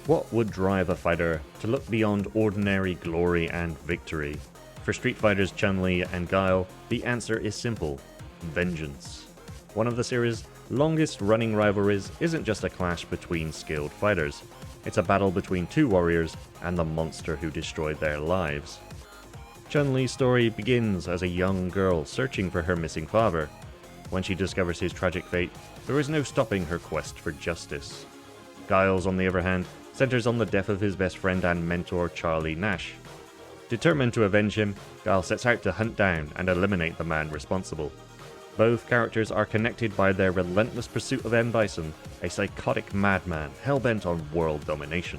What would drive a fighter to look beyond ordinary glory and victory? For Street Fighter's Chun-Li and Guile, the answer is simple: vengeance. One of the series' longest running rivalries isn't just a clash between skilled fighters, it's a battle between two warriors and the monster who destroyed their lives. Chun-Li's story begins as a young girl searching for her missing father. When she discovers his tragic fate, there is no stopping her quest for justice. Guile's, on the other hand, centers on the death of his best friend and mentor Charlie Nash. Determined to avenge him, Guile sets out to hunt down and eliminate the man responsible. Both characters are connected by their relentless pursuit of M. Bison, a psychotic madman hell-bent on world domination.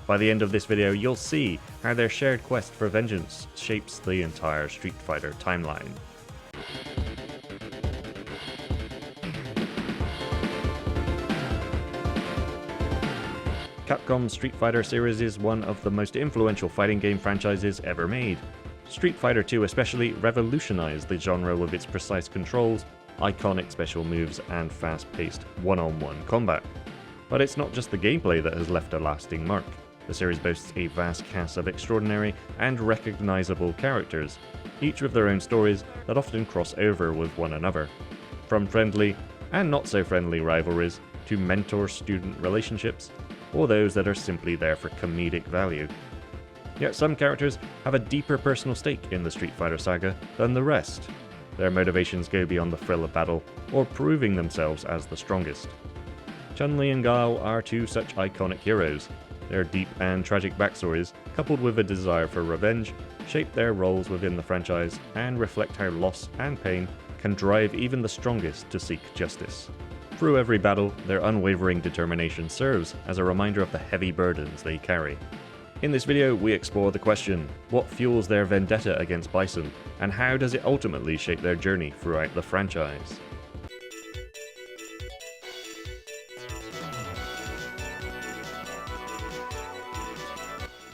By the end of this video, you'll see how their shared quest for vengeance shapes the entire Street Fighter timeline. Capcom's Street Fighter series is one of the most influential fighting game franchises ever made. Street Fighter 2 especially revolutionized the genre with its precise controls, iconic special moves, and fast-paced one-on-one combat. But it's not just the gameplay that has left a lasting mark. The series boasts a vast cast of extraordinary and recognizable characters, each with their own stories that often cross over with one another. From friendly and not so friendly rivalries to mentor-student relationships, or those that are simply there for comedic value. Yet some characters have a deeper personal stake in the Street Fighter saga than the rest. Their motivations go beyond the thrill of battle or proving themselves as the strongest. Chun-Li and Guile are two such iconic heroes. Their deep and tragic backstories, coupled with a desire for revenge, shape their roles within the franchise and reflect how loss and pain can drive even the strongest to seek justice. Through every battle, their unwavering determination serves as a reminder of the heavy burdens they carry. In this video, we explore the question: what fuels their vendetta against Bison, and how does it ultimately shape their journey throughout the franchise?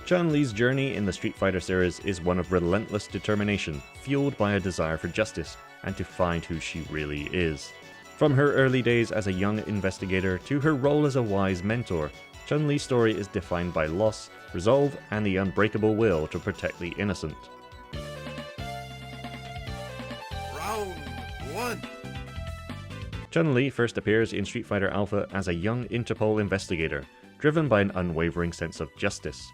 Chun-Li's journey in the Street Fighter series is one of relentless determination, fueled by a desire for justice and to find who she really is. From her early days as a young investigator to her role as a wise mentor, Chun-Li's story is defined by loss, resolve, and the unbreakable will to protect the innocent. Round 1. Chun-Li first appears in Street Fighter Alpha as a young Interpol investigator, driven by an unwavering sense of justice.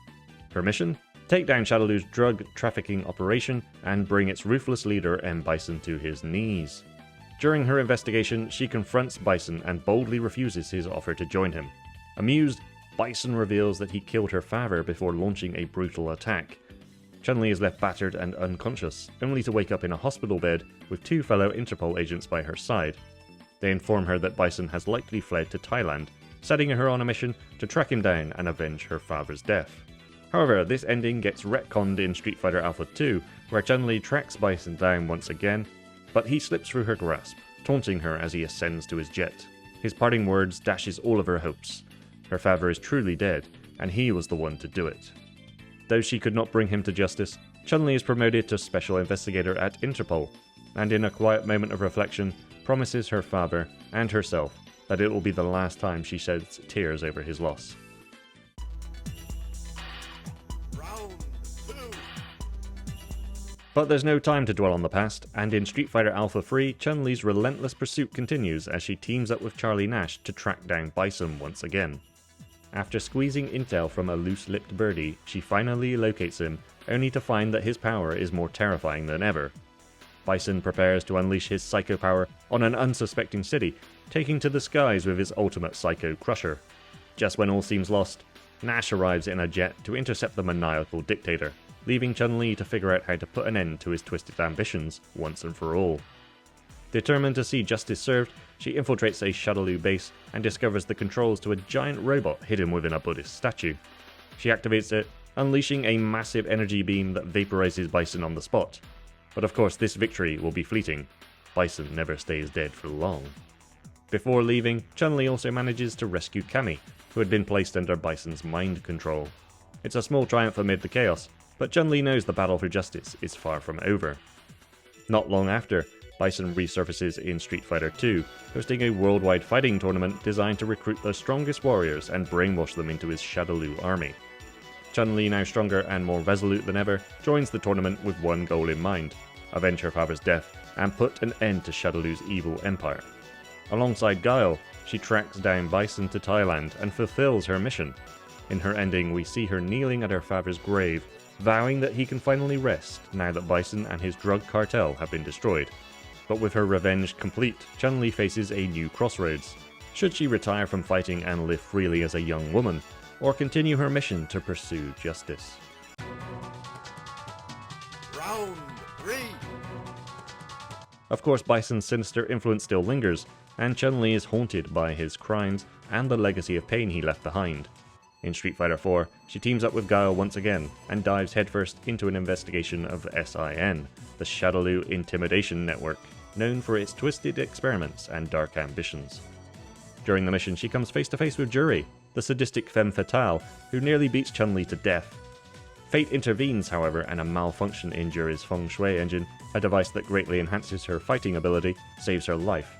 Her mission? Take down Shadowloo's drug trafficking operation and bring its ruthless leader M. Bison to his knees. During her investigation, she confronts Bison and boldly refuses his offer to join him. Amused, Bison reveals that he killed her father before launching a brutal attack. Chun-Li is left battered and unconscious, only to wake up in a hospital bed with two fellow Interpol agents by her side. They inform her that Bison has likely fled to Thailand, setting her on a mission to track him down and avenge her father's death. However, this ending gets retconned in Street Fighter Alpha 2, where Chun-Li tracks Bison down once again, but he slips through her grasp, taunting her as he ascends to his jet. His parting words dashes all of her hopes. Her father is truly dead, and he was the one to do it. Though she could not bring him to justice, Chun-Li is promoted to Special Investigator at Interpol, and in a quiet moment of reflection, promises her father and herself that it will be the last time she sheds tears over his loss. But there's no time to dwell on the past, and in Street Fighter Alpha 3, Chun-Li's relentless pursuit continues as she teams up with Charlie Nash to track down Bison once again. After squeezing intel from a loose-lipped birdie, she finally locates him, only to find that his power is more terrifying than ever. Bison prepares to unleash his psycho power on an unsuspecting city, taking to the skies with his ultimate psycho crusher. Just when all seems lost, Nash arrives in a jet to intercept the maniacal dictator, leaving Chun-Li to figure out how to put an end to his twisted ambitions once and for all. Determined to see justice served, she infiltrates a Shadowloo base and discovers the controls to a giant robot hidden within a Buddhist statue. She activates it, unleashing a massive energy beam that vaporizes Bison on the spot. But of course this victory will be fleeting. Bison never stays dead for long. Before leaving, Chun-Li also manages to rescue Cammy, who had been placed under Bison's mind control. It's a small triumph amid the chaos, but Chun-Li knows the battle for justice is far from over. Not long after, Bison resurfaces in Street Fighter 2, hosting a worldwide fighting tournament designed to recruit the strongest warriors and brainwash them into his Shadaloo army. Chun-Li, now stronger and more resolute than ever, joins the tournament with one goal in mind: avenge her father's death and put an end to Shadaloo's evil empire. Alongside Guile, she tracks down Bison to Thailand and fulfills her mission. In her ending, we see her kneeling at her father's grave, vowing that he can finally rest now that Bison and his drug cartel have been destroyed. But with her revenge complete, Chun-Li faces a new crossroads. Should she retire from fighting and live freely as a young woman, or continue her mission to pursue justice? Round 3. Of course, Bison's sinister influence still lingers, and Chun-Li is haunted by his crimes and the legacy of pain he left behind. In Street Fighter 4, she teams up with Guile once again, and dives headfirst into an investigation of SIN, the Shadaloo Intimidation Network, known for its twisted experiments and dark ambitions. During the mission, she comes face to face with Juri, the sadistic femme fatale, who nearly beats Chun-Li to death. Fate intervenes, however, and a malfunction in Juri's feng shui engine, a device that greatly enhances her fighting ability, saves her life.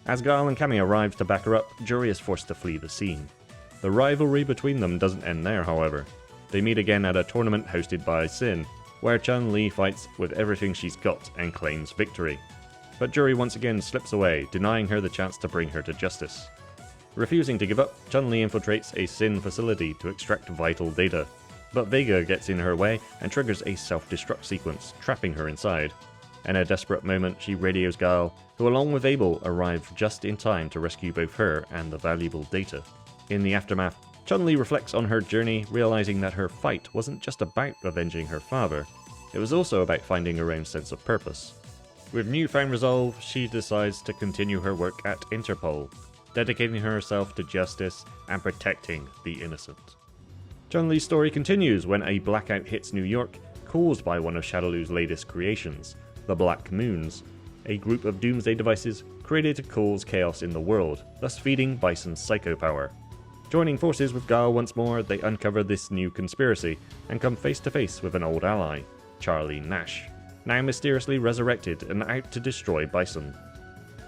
As Guile and Cammy arrive to back her up, Juri is forced to flee the scene. The rivalry between them doesn't end there, however. They meet again at a tournament hosted by Sin, where Chun-Li fights with everything she's got and claims victory. But Juri once again slips away, denying her the chance to bring her to justice. Refusing to give up, Chun-Li infiltrates a Sin facility to extract vital data. But Vega gets in her way and triggers a self-destruct sequence, trapping her inside. In a desperate moment, she radios Guile, who along with Abel arrive just in time to rescue both her and the valuable data. In the aftermath, Chun-Li reflects on her journey, realizing that her fight wasn't just about avenging her father, it was also about finding her own sense of purpose. With newfound resolve, she decides to continue her work at Interpol, dedicating herself to justice and protecting the innocent. Chun-Li's story continues when a blackout hits New York, caused by one of Shadaloo's latest creations, the Black Moons, a group of doomsday devices created to cause chaos in the world, thus feeding Bison's psycho power. Joining forces with Guile once more, they uncover this new conspiracy and come face to face with an old ally, Charlie Nash, now mysteriously resurrected and out to destroy Bison.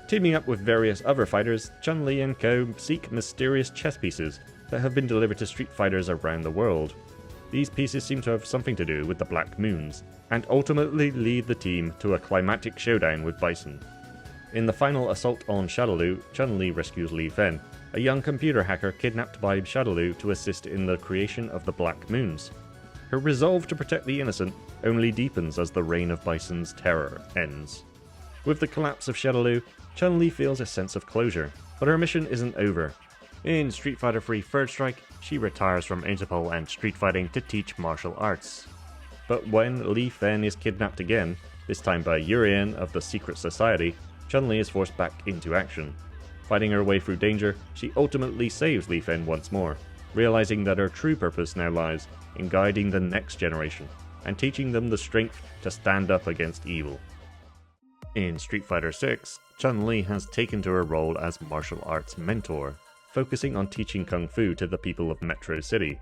Teaming up with various other fighters, Chun-Li and co. seek mysterious chess pieces that have been delivered to Street Fighters around the world. These pieces seem to have something to do with the Black Moons, and ultimately lead the team to a climactic showdown with Bison. In the final assault on Shadaloo, Chun-Li rescues Li Fen, a young computer hacker kidnapped by Shadaloo to assist in the creation of the Black Moons. Her resolve to protect the innocent only deepens as the reign of Bison's terror ends. With the collapse of Shadaloo, Chun-Li feels a sense of closure, but her mission isn't over. In Street Fighter 3 Third Strike, she retires from Interpol and street fighting to teach martial arts. But when Li Fen is kidnapped again, this time by Urien of the Secret Society, Chun-Li is forced back into action. Fighting her way through danger, she ultimately saves Li Fen once more, realizing that her true purpose now lies in guiding the next generation, and teaching them the strength to stand up against evil. In Street Fighter 6, Chun-Li has taken to her role as martial arts mentor, focusing on teaching Kung Fu to the people of Metro City.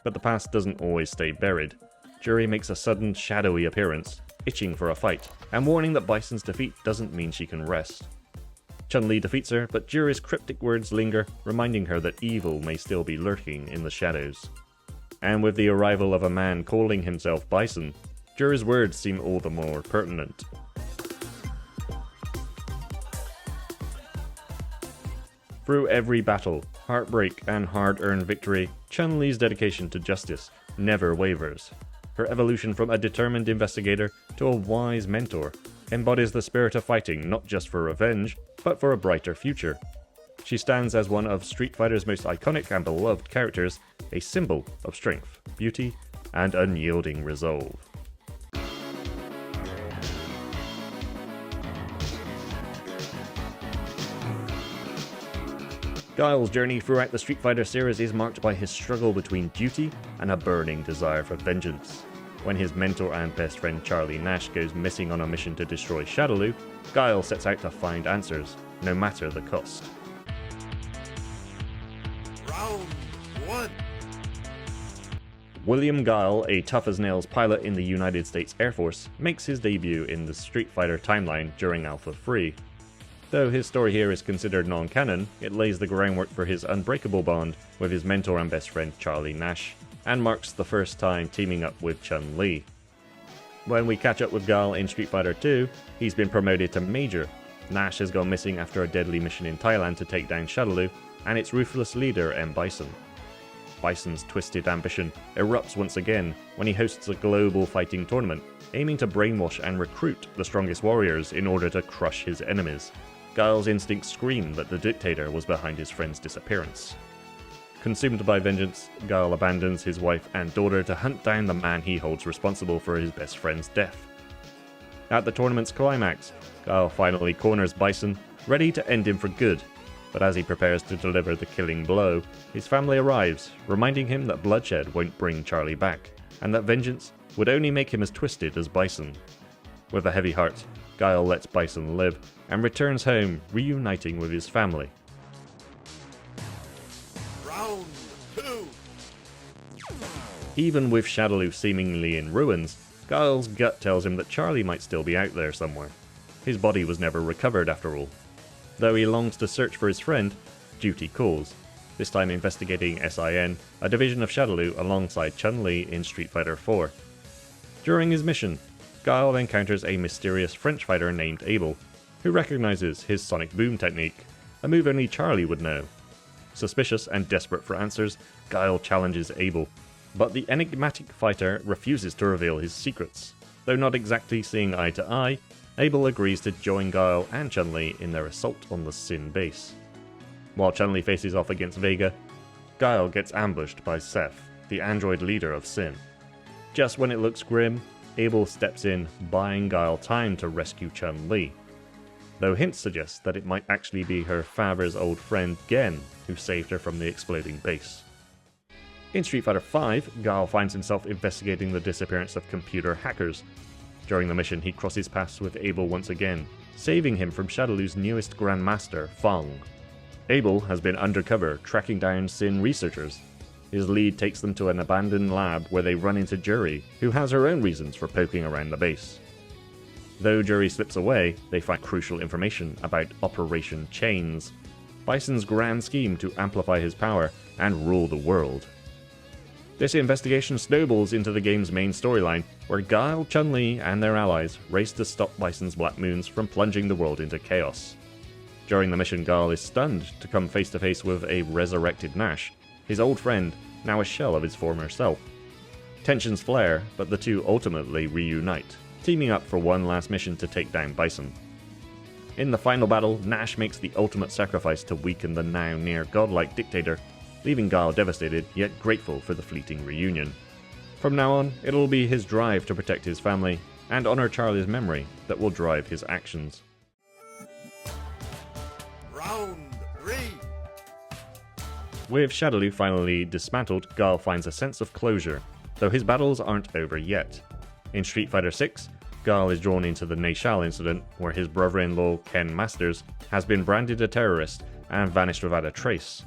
But the past doesn't always stay buried. Juri makes a sudden shadowy appearance, itching for a fight, and warning that Bison's defeat doesn't mean she can rest. Chun-Li defeats her, but Juri's cryptic words linger, reminding her that evil may still be lurking in the shadows. And with the arrival of a man calling himself Bison, Juri's words seem all the more pertinent. Through every battle, heartbreak, and hard-earned victory, Chun-Li's dedication to justice never wavers. Her evolution from a determined investigator to a wise mentor embodies the spirit of fighting not just for revenge, but for a brighter future. She stands as one of Street Fighter's most iconic and beloved characters, a symbol of strength, beauty, and unyielding resolve. Guile's journey throughout the Street Fighter series is marked by his struggle between duty and a burning desire for vengeance. When his mentor and best friend Charlie Nash goes missing on a mission to destroy Shadaloo, Guile sets out to find answers, no matter the cost. Round 1. William Guile, a tough-as-nails pilot in the United States Air Force, makes his debut in the Street Fighter timeline during Alpha 3. Though his story here is considered non-canon, it lays the groundwork for his unbreakable bond with his mentor and best friend Charlie Nash, and marks the first time teaming up with Chun-Li. When we catch up with Guile in Street Fighter 2, he's been promoted to Major. Nash has gone missing after a deadly mission in Thailand to take down Shadaloo, and its ruthless leader Bison. Bison's twisted ambition erupts once again when he hosts a global fighting tournament, aiming to brainwash and recruit the strongest warriors in order to crush his enemies. Guile's instincts scream that the dictator was behind his friend's disappearance. Consumed by vengeance, Guile abandons his wife and daughter to hunt down the man he holds responsible for his best friend's death. At the tournament's climax, Guile finally corners Bison, ready to end him for good. But as he prepares to deliver the killing blow, his family arrives, reminding him that bloodshed won't bring Charlie back, and that vengeance would only make him as twisted as Bison. With a heavy heart, Guile lets Bison live, and returns home, reuniting with his family. Round 2. Even with Shadaloo seemingly in ruins, Guile's gut tells him that Charlie might still be out there somewhere. His body was never recovered after all. Though he longs to search for his friend, duty calls, this time investigating SIN, a division of Shadaloo alongside Chun-Li in Street Fighter 4. During his mission, Guile encounters a mysterious French fighter named Abel, who recognizes his sonic boom technique, a move only Charlie would know. Suspicious and desperate for answers, Guile challenges Abel, but the enigmatic fighter refuses to reveal his secrets. Though not exactly seeing eye to eye, Abel agrees to join Guile and Chun-Li in their assault on the Sin base. While Chun-Li faces off against Vega, Guile gets ambushed by Seth, the android leader of Sin. Just when it looks grim, Abel steps in, buying Guile time to rescue Chun-Li, though hints suggest that it might actually be her father's old friend Gen who saved her from the exploding base. In Street Fighter V, Guile finds himself investigating the disappearance of computer hackers. During the mission, he crosses paths with Abel once again, saving him from Shadaloo's newest Grandmaster, Fong. Abel has been undercover tracking down Sin researchers. His lead takes them to an abandoned lab where they run into Jury, who has her own reasons for poking around the base. Though Jury slips away, they find crucial information about Operation Chains, Bison's grand scheme to amplify his power and rule the world. This investigation snowballs into the game's main storyline, where Guile, Chun-Li, and their allies race to stop Bison's Black Moons from plunging the world into chaos. During the mission, Guile is stunned to come face to face with a resurrected Nash, his old friend, now a shell of his former self. Tensions flare, but the two ultimately reunite, teaming up for one last mission to take down Bison. In the final battle, Nash makes the ultimate sacrifice to weaken the now near godlike dictator, leaving Guile devastated yet grateful for the fleeting reunion. From now on, it'll be his drive to protect his family and honor Charlie's memory that will drive his actions. Round 3. With Shadaloo finally dismantled, Guile finds a sense of closure, though his battles aren't over yet. In Street Fighter 6, Guile is drawn into the Nashal incident, where his brother-in-law Ken Masters has been branded a terrorist and vanished without a trace.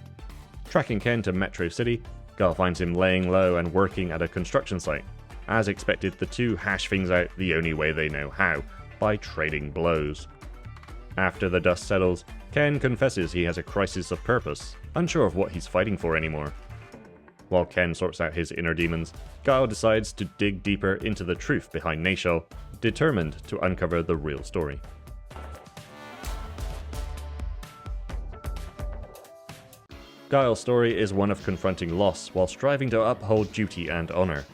Tracking Ken to Metro City, Guile finds him laying low and working at a construction site. As expected, the two hash things out the only way they know how, by trading blows. After the dust settles, Ken confesses he has a crisis of purpose, unsure of what he's fighting for anymore. While Ken sorts out his inner demons, Guile decides to dig deeper into the truth behind Nashal, determined to uncover the real story. Guile's story is one of confronting loss while striving to uphold duty and honor.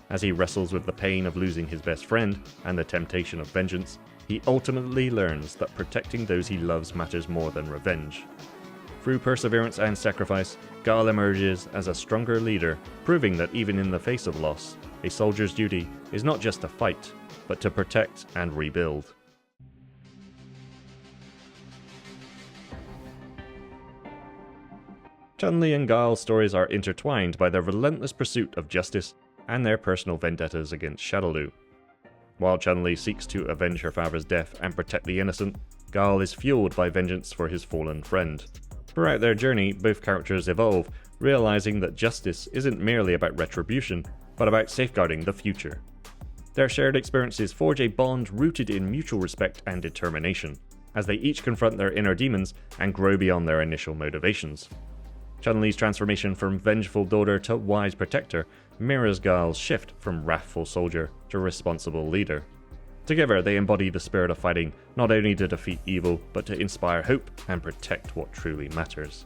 As he wrestles with the pain of losing his best friend and the temptation of vengeance, he ultimately learns that protecting those he loves matters more than revenge. Through perseverance and sacrifice, Guile emerges as a stronger leader, proving that even in the face of loss, a soldier's duty is not just to fight, but to protect and rebuild. Chun-Li and Guile's stories are intertwined by their relentless pursuit of justice and their personal vendettas against Shadaloo. While Chun-Li seeks to avenge her father's death and protect the innocent, Guile is fueled by vengeance for his fallen friend. Throughout their journey, both characters evolve, realizing that justice isn't merely about retribution, but about safeguarding the future. Their shared experiences forge a bond rooted in mutual respect and determination, as they each confront their inner demons and grow beyond their initial motivations. Chun-Li's transformation from vengeful daughter to wise protector mirrors Guile's shift from wrathful soldier to responsible leader. Together, they embody the spirit of fighting, not only to defeat evil, but to inspire hope and protect what truly matters.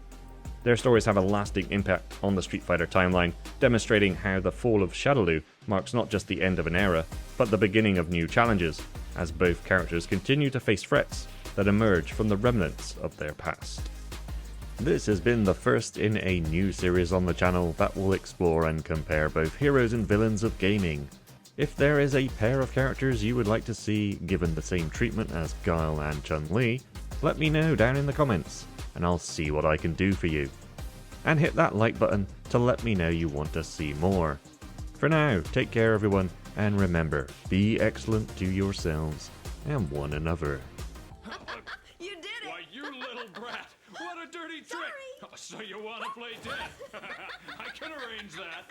Their stories have a lasting impact on the Street Fighter timeline, demonstrating how the fall of Shadaloo marks not just the end of an era, but the beginning of new challenges, as both characters continue to face threats that emerge from the remnants of their past. This has been the first in a new series on the channel that will explore and compare both heroes and villains of gaming. If there is a pair of characters you would like to see given the same treatment as Guile and Chun-Li, let me know down in the comments, and I'll see what I can do for you. And hit that like button to let me know you want to see more. For now, take care everyone, and remember, be excellent to yourselves and one another. You did it! Why, you little brat! What a dirty trick! Sorry. Oh, so you want to play dead? I can arrange that.